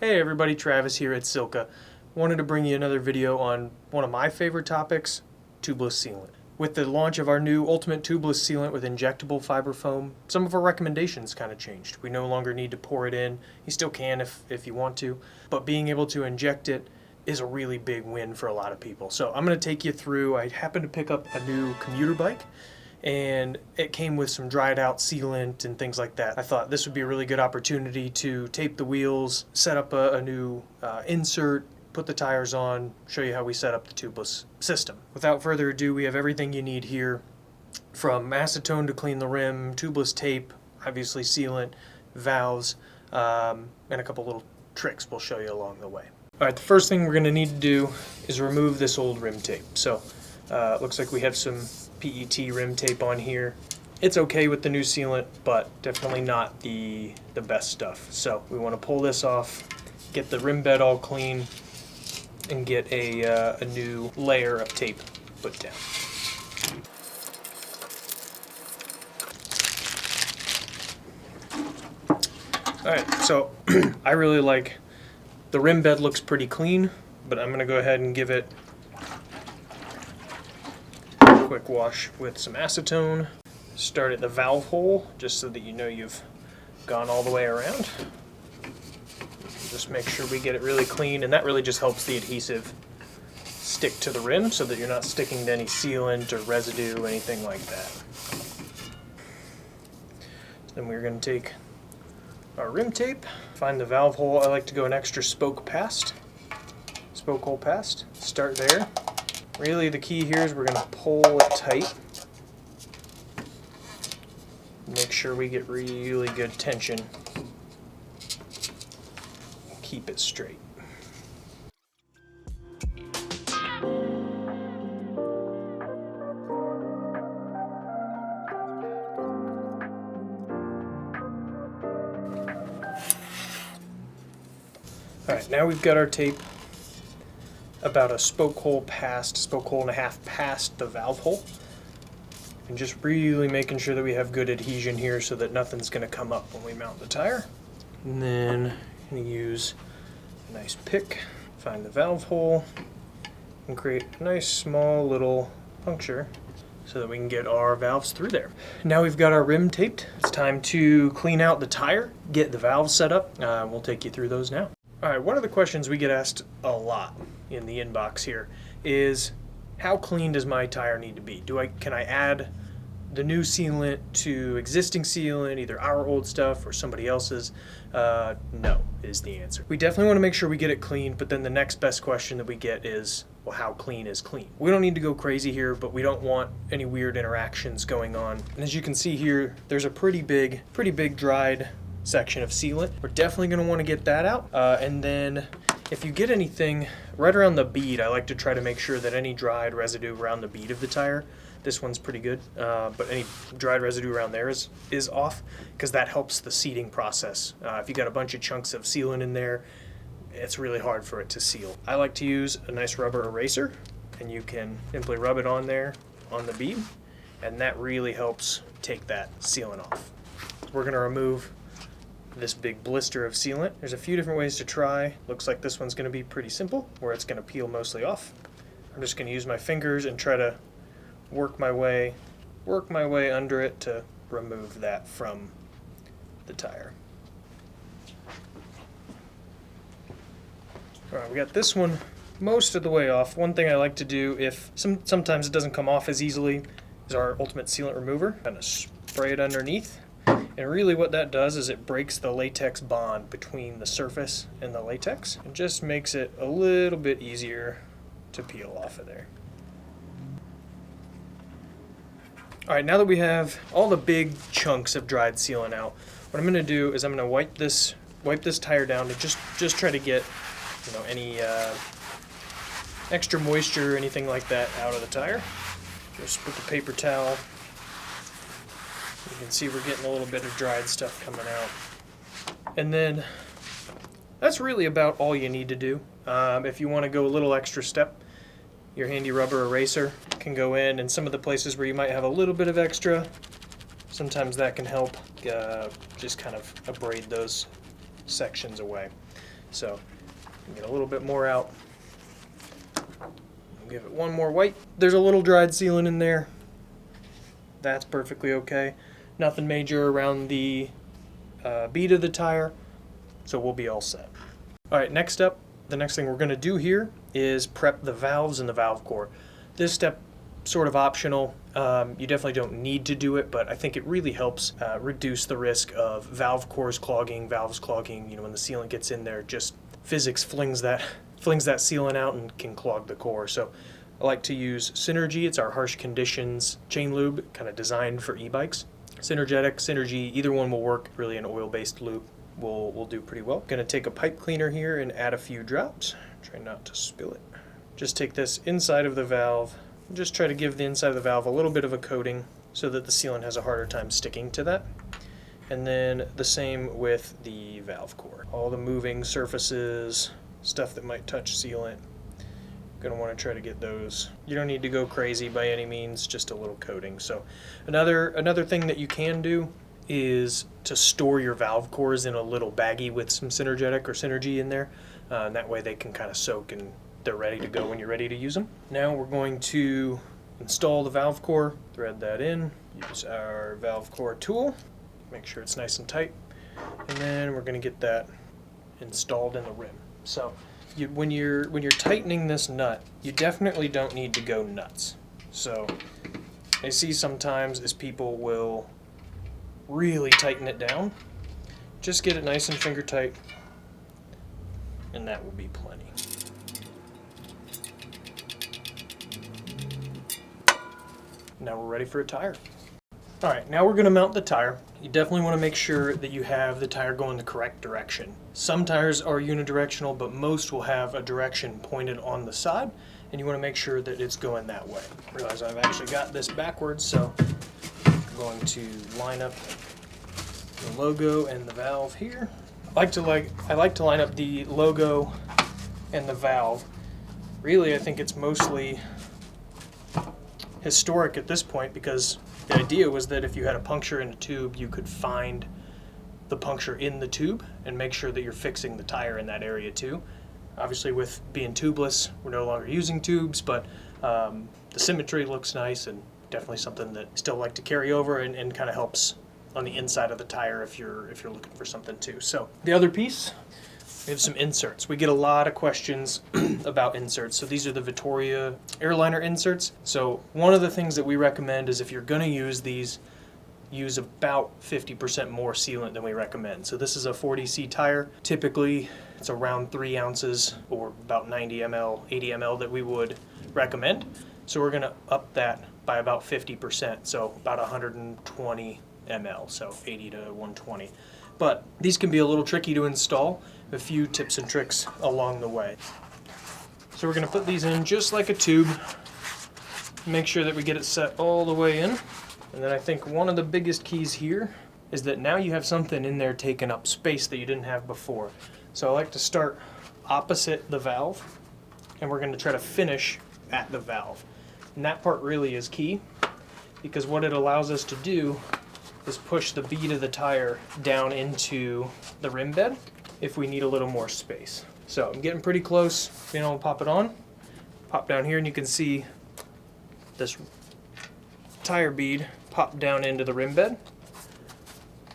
Hey everybody, Travis here at SILCA. Wanted to bring you another video on one of my favorite topics, tubeless sealant. With the launch of our new ultimate tubeless sealant with injectable Fiberfoam, some of our recommendations kind of changed. We no longer need to pour it in. You still can if you want to, but being able to inject it is a really big win for a lot of people. So I'm going to take you through. I happened to pick up a new commuter bike, and it came with some dried out sealant and things like that. I thought this would be a really good opportunity to tape the wheels, set up a new insert, put the tires on, show you how we set up the tubeless system. Without further ado, we have everything you need here, from acetone to clean the rim, tubeless tape, obviously sealant, valves, and a couple little tricks we'll show you along the way. Alright, the first thing we're going to need to do is remove this old rim tape. So it looks like we have some PET rim tape on here. It's okay with the new sealant, but definitely not the best stuff. So we want to pull this off, get the rim bed all clean, and get a new layer of tape put down. Alright, so I really like the rim bed, looks pretty clean, but I'm going to go ahead and give it a quick wash with some acetone. Start at the valve hole, just so that you know you've gone all the way around. Just make sure we get it really clean, and that really just helps the adhesive stick to the rim so that you're not sticking to any sealant or residue, anything like that. Then we're going to take our rim tape, find the valve hole. I like to go an extra spoke hole past. Start there. Really the key here is we're going to pull it tight. Make sure we get really good tension. Keep it straight. Alright, now we've got our tape about a spoke hole and a half past the valve hole. And just really making sure that we have good adhesion here so that nothing's going to come up when we mount the tire. And then I'm going to use a nice pick, find the valve hole, and create a nice small little puncture so that we can get our valves through there. Now we've got our rim taped. It's time to clean out the tire, get the valves set up. We'll take you through those now. Alright, one of the questions we get asked a lot in the inbox here is, how clean does my tire need to be? Can I add the new sealant to existing sealant, either our old stuff or somebody else's? No is the answer. We definitely want to make sure we get it clean, but then the next best question that we get is, well, how clean is clean? We don't need to go crazy here, but we don't want any weird interactions going on. And as you can see here, there's a pretty big dried section of sealant. We're definitely going to want to get that out. And then if you get anything right around the bead, I like to try to make sure that any dried residue around the bead of the tire, this one's pretty good, but any dried residue around there is off, because that helps the seating process. If you got a bunch of chunks of sealant in there, it's really hard for it to seal. I like to use a nice rubber eraser, and you can simply rub it on there on the bead, and that really helps take that sealant off. We're going to remove this big blister of sealant. There's a few different ways to try. Looks like this one's going to be pretty simple, where it's going to peel mostly off. I'm just going to use my fingers and try to work my way under it to remove that from the tire. Alright, we got this one most of the way off. One thing I like to do, if sometimes it doesn't come off as easily, is our ultimate sealant remover. Kind of spray it underneath. And really what that does is it breaks the latex bond between the surface and the latex, and just makes it a little bit easier to peel off of there. Alright, now that we have all the big chunks of dried sealant out, what I'm going to do is I'm going to wipe this tire down to just try to get, any extra moisture or anything like that out of the tire. Just put the paper towel. You can see we're getting a little bit of dried stuff coming out. And then that's really about all you need to do. If you want to go a little extra step, your handy rubber eraser can go in, and some of the places where you might have a little bit of extra, sometimes that can help just kind of abrade those sections away. So get a little bit more out. Give it one more wipe. There's a little dried sealant in there. That's perfectly okay. Nothing major around the bead of the tire, so we'll be all set. All right, next up, the next thing we're going to do here is prep the valves and the valve core. This step sort of optional. You definitely don't need to do it, but I think it really helps reduce the risk of valve cores clogging, valves clogging. You know, when the sealant gets in there, just physics flings that sealant out and can clog the core. So I like to use Synergy. It's our harsh conditions chain lube, kind of designed for e-bikes. Synergetic, Synergy, either one will work. Really, an oil-based lube will do pretty well. Going to take a pipe cleaner here and add a few drops. Try not to spill it. Just take this inside of the valve. Just try to give the inside of the valve a little bit of a coating so that the sealant has a harder time sticking to that. And then the same with the valve core. All the moving surfaces, stuff that might touch sealant, going to want to try to get those. You don't need to go crazy by any means, just a little coating. So another thing that you can do is to store your valve cores in a little baggie with some Synergetic or Synergy in there. And that way they can kind of soak and they're ready to go when you're ready to use them. Now we're going to install the valve core, thread that in, use our valve core tool, make sure it's nice and tight, and then we're going to get that installed in the rim. So when you're tightening this nut, you definitely don't need to go nuts. So I see sometimes is people will really tighten it down. Just get it nice and finger tight, and that will be plenty. Now we're ready for a tire. All right, now we're going to mount the tire. You definitely want to make sure that you have the tire going the correct direction. Some tires are unidirectional, but most will have a direction pointed on the side, and you want to make sure that it's going that way. Realize I've actually got this backwards, so I'm going to line up the logo and the valve here. I like to line up the logo and the valve. Really, I think it's mostly historic at this point, because the idea was that if you had a puncture in a tube, you could find the puncture in the tube and make sure that you're fixing the tire in that area too. Obviously, with being tubeless, we're no longer using tubes, but the symmetry looks nice and definitely something that I still like to carry over and kind of helps on the inside of the tire if you're looking for something too. So the other piece, we have some inserts. We get a lot of questions about inserts. So these are the Vittoria airliner inserts. So one of the things that we recommend is if you're going to use these, use about 50% more sealant than we recommend. So this is a 40C tire. Typically it's around 3 ounces or about 90 ml, 80 ml that we would recommend. So we're going to up that by about 50%. So about 120 ml, so 80 to 120. But these can be a little tricky to install. A few tips and tricks along the way. So we're going to put these in just like a tube. Make sure that we get it set all the way in. And then I think one of the biggest keys here is that now you have something in there taking up space that you didn't have before. So I like to start opposite the valve, and we're going to try to finish at the valve. And that part really is key, because what it allows us to do is push the bead of the tire down into the rim bed if we need a little more space. So I'm getting pretty close, being able to pop it on. Pop down here and you can see this tire bead pop down into the rim bed.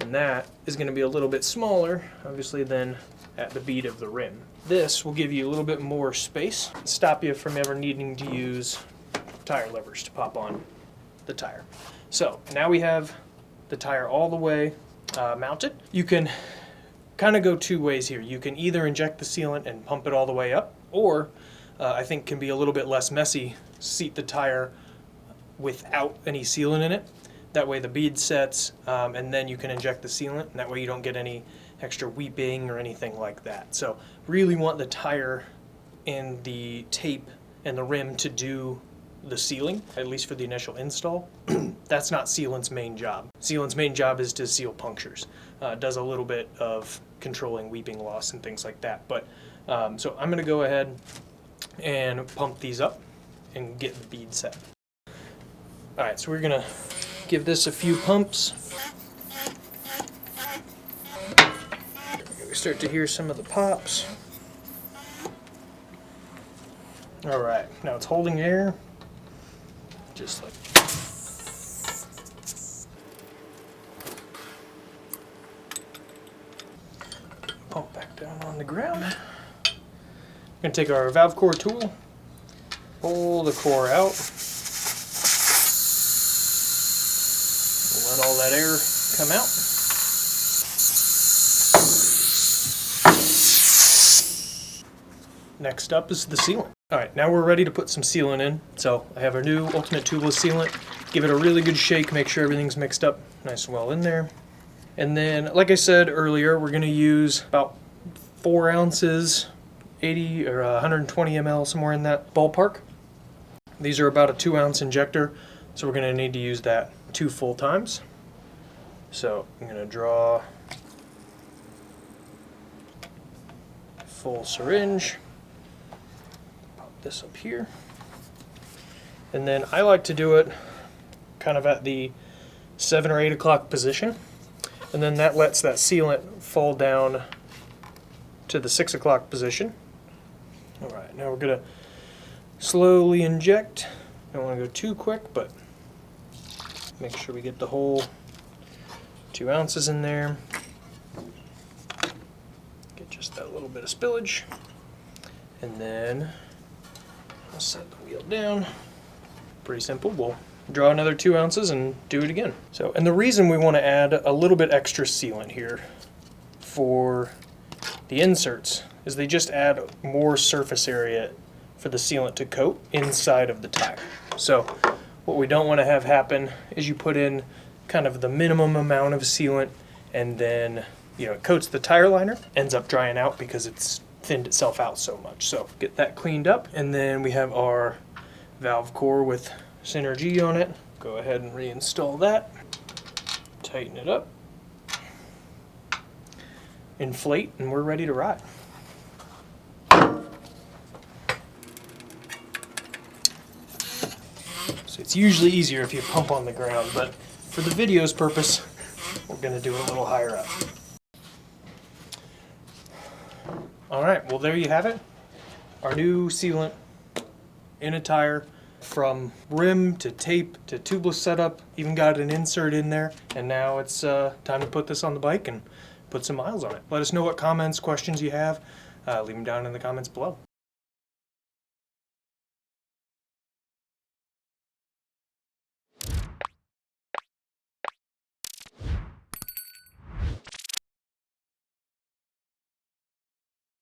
And that is going to be a little bit smaller, obviously, than at the bead of the rim. This will give you a little bit more space, stop you from ever needing to use tire levers to pop on the tire. So now we have the tire all the way mounted. You can kind of go two ways here. You can either inject the sealant and pump it all the way up, or I think can be a little bit less messy, seat the tire without any sealant in it. That way the bead sets, and then you can inject the sealant, and that way you don't get any extra weeping or anything like that. So really want the tire and the tape and the rim to do the sealing, at least for the initial install. That's not sealant's main job. Sealant's main job is to seal punctures. It does a little bit of controlling weeping loss and things like that. But so I'm going to go ahead and pump these up and get the bead set. All right, so we're going to give this a few pumps. We start to hear some of the pops. All right, now it's holding air, just like. Pump back down on the ground. We're gonna take our valve core tool, pull the core out, let all that air come out. Next up is the sealant. All right, now we're ready to put some sealant in. So I have our new Ultimate Tubeless sealant. Give it a really good shake, make sure everything's mixed up nice and well in there. And then, like I said earlier, we're gonna use about 4 ounces, 80 or 120 ml, somewhere in that ballpark. These are about a 2-ounce injector, so we're gonna need to use that 2 full times. So I'm gonna draw a full syringe. This up here, and then I like to do it kind of at the 7 or 8 o'clock position, and then that lets that sealant fall down to the 6 o'clock position. All right, now we're gonna slowly inject. Don't want to go too quick, but make sure we get the whole 2 ounces in there. Get just that little bit of spillage, and then I'll set the wheel down. Pretty simple. We'll draw another 2 ounces and do it again. So, and the reason we want to add a little bit extra sealant here for the inserts is they just add more surface area for the sealant to coat inside of the tire. So what we don't want to have happen is you put in kind of the minimum amount of sealant, and then it coats the tire liner, ends up drying out because it's thinned itself out so much. So get that cleaned up, and then we have our valve core with Synergy on it. Go ahead and reinstall that, tighten it up, inflate, and we're ready to ride. So it's usually easier if you pump on the ground, but for the video's purpose, we're going to do it a little higher up. All right, well, there you have it. Our new sealant in a tire, from rim to tape to tubeless setup, even got an insert in there. And now it's time to put this on the bike and put some miles on it. Let us know what comments, questions you have. Leave them down in the comments below.